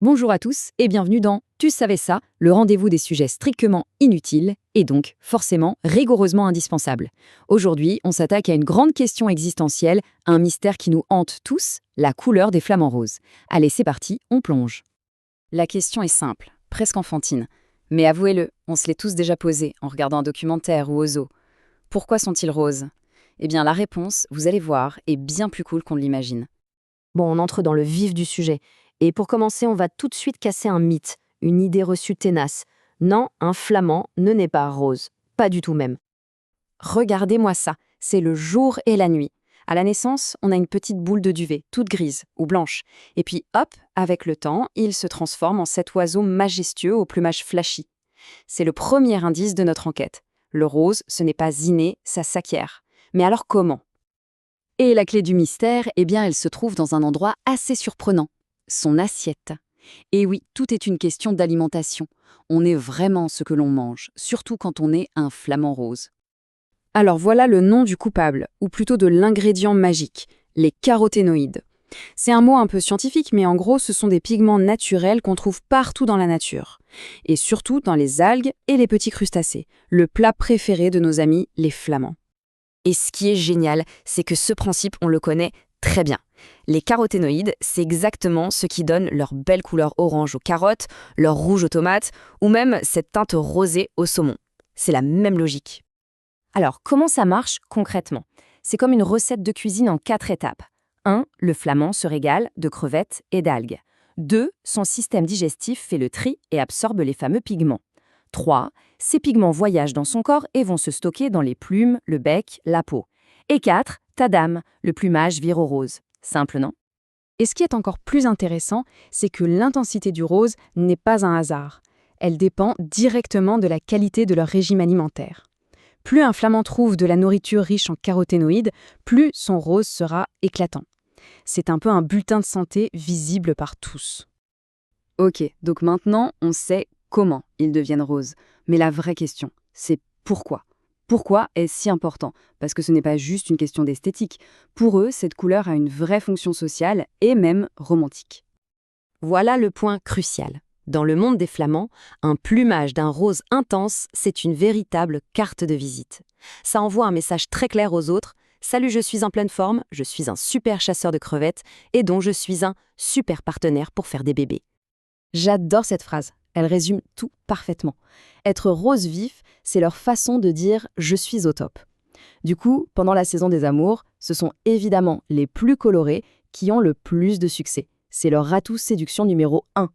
Bonjour à tous et bienvenue dans Tu savais ça, le rendez-vous des sujets strictement inutiles et donc forcément rigoureusement indispensables. Aujourd'hui, on s'attaque à une grande question existentielle, un mystère qui nous hante tous, la couleur des flamants roses. Allez, c'est parti, on plonge. La question est simple, presque enfantine. Mais avouez-le, on se l'est tous déjà posée en regardant un documentaire ou au zoo. Pourquoi sont-ils roses? Eh bien la réponse, vous allez voir, est bien plus cool qu'on ne l'imagine. Bon, on entre dans le vif du sujet. Et pour commencer, on va tout de suite casser un mythe, une idée reçue tenace. Non, un flamand ne naît pas rose. Pas du tout même. Regardez-moi ça, c'est le jour et la nuit. À la naissance, on a une petite boule de duvet, toute grise ou blanche. Et puis hop, avec le temps, il se transforme en cet oiseau majestueux au plumage flashy. C'est le premier indice de notre enquête. Le rose, ce n'est pas inné, ça s'acquiert. Mais alors comment? Et la clé du mystère, eh bien, elle se trouve dans un endroit assez surprenant. Son assiette. Et oui, tout est une question d'alimentation. On est vraiment ce que l'on mange, surtout quand on est un flamant rose. Alors voilà le nom du coupable, ou plutôt de l'ingrédient magique, les caroténoïdes. C'est un mot un peu scientifique, mais en gros, ce sont des pigments naturels qu'on trouve partout dans la nature. Et surtout dans les algues et les petits crustacés, le plat préféré de nos amis, les flamands. Et ce qui est génial, c'est que ce principe, on le connaît très bien. Les caroténoïdes, c'est exactement ce qui donne leur belle couleur orange aux carottes, leur rouge aux tomates, ou même cette teinte rosée au saumon. C'est la même logique. Alors, comment ça marche concrètement? C'est comme une recette de cuisine en 4 étapes. 1. Le flamand se régale de crevettes et d'algues. 2. Son système digestif fait le tri et absorbe les fameux pigments. 3. Ces pigments voyagent dans son corps et vont se stocker dans les plumes, le bec, la peau. Et 4. Tadam, le plumage vire au rose. Simple, non? Et ce qui est encore plus intéressant, c'est que l'intensité du rose n'est pas un hasard. Elle dépend directement de la qualité de leur régime alimentaire. Plus un flamand trouve de la nourriture riche en caroténoïdes, plus son rose sera éclatant. C'est un peu un bulletin de santé visible par tous. Ok, donc maintenant on sait comment ils deviennent roses. Mais la vraie question, c'est pourquoi? Pourquoi est-ce si important? Parce que ce n'est pas juste une question d'esthétique. Pour eux, cette couleur a une vraie fonction sociale et même romantique. Voilà le point crucial. Dans le monde des flamands, un plumage d'un rose intense, c'est une véritable carte de visite. Ça envoie un message très clair aux autres. Salut, je suis en pleine forme, je suis un super chasseur de crevettes et dont je suis un super partenaire pour faire des bébés. J'adore cette phrase, elle résume tout parfaitement. Être rose vif, c'est leur façon de dire « je suis au top ». Du coup, pendant la saison des amours, ce sont évidemment les plus colorés qui ont le plus de succès. C'est leur atout séduction numéro 1.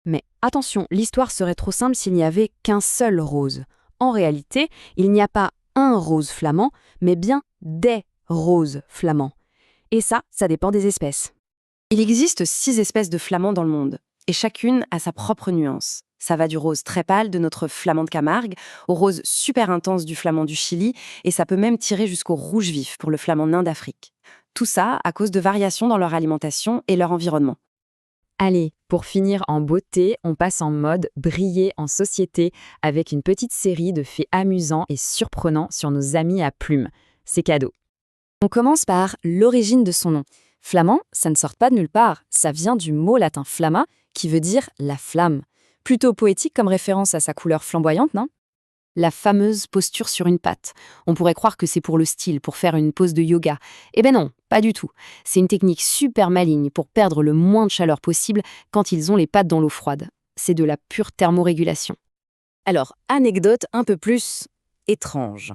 Mais attention, l'histoire serait trop simple s'il n'y avait qu'un seul rose. En réalité, il n'y a pas un rose flamand, mais bien des roses flamands. Et ça dépend des espèces. Il existe 6 espèces de flamands dans le monde, et chacune a sa propre nuance. Ça va du rose très pâle de notre flamand de Camargue, au rose super intense du flamand du Chili, et ça peut même tirer jusqu'au rouge vif pour le flamand nain d'Afrique. Tout ça à cause de variations dans leur alimentation et leur environnement. Allez, pour finir en beauté, on passe en mode briller en société avec une petite série de faits amusants et surprenants sur nos amis à plumes. C'est cadeau. On commence par l'origine de son nom. Flamand, ça ne sort pas de nulle part, ça vient du mot latin flamma, qui veut dire la flamme. Plutôt poétique comme référence à sa couleur flamboyante, non? La fameuse posture sur une patte. On pourrait croire que c'est pour le style, pour faire une pose de yoga. Eh ben non, pas du tout. C'est une technique super maligne pour perdre le moins de chaleur possible quand ils ont les pattes dans l'eau froide. C'est de la pure thermorégulation. Alors, anecdote un peu plus étrange.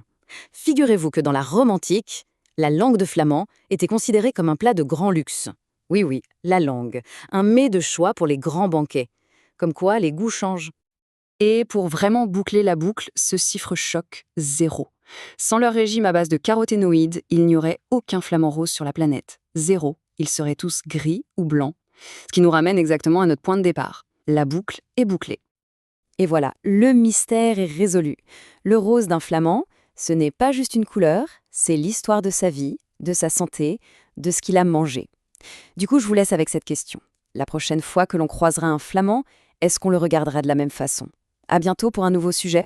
Figurez-vous que dans la Rome antique, la langue de flamand était considérée comme un plat de grand luxe. Oui, oui, la langue. Un mets de choix pour les grands banquets. Comme quoi, les goûts changent. Et pour vraiment boucler la boucle, ce chiffre choque 0. Sans leur régime à base de caroténoïdes, il n'y aurait aucun flamant rose sur la planète. 0. Ils seraient tous gris ou blancs. Ce qui nous ramène exactement à notre point de départ. La boucle est bouclée. Et voilà, le mystère est résolu. Le rose d'un flamand, ce n'est pas juste une couleur, c'est l'histoire de sa vie, de sa santé, de ce qu'il a mangé. Du coup, je vous laisse avec cette question. La prochaine fois que l'on croisera un flamand, est-ce qu'on le regardera de la même façon? À bientôt pour un nouveau sujet.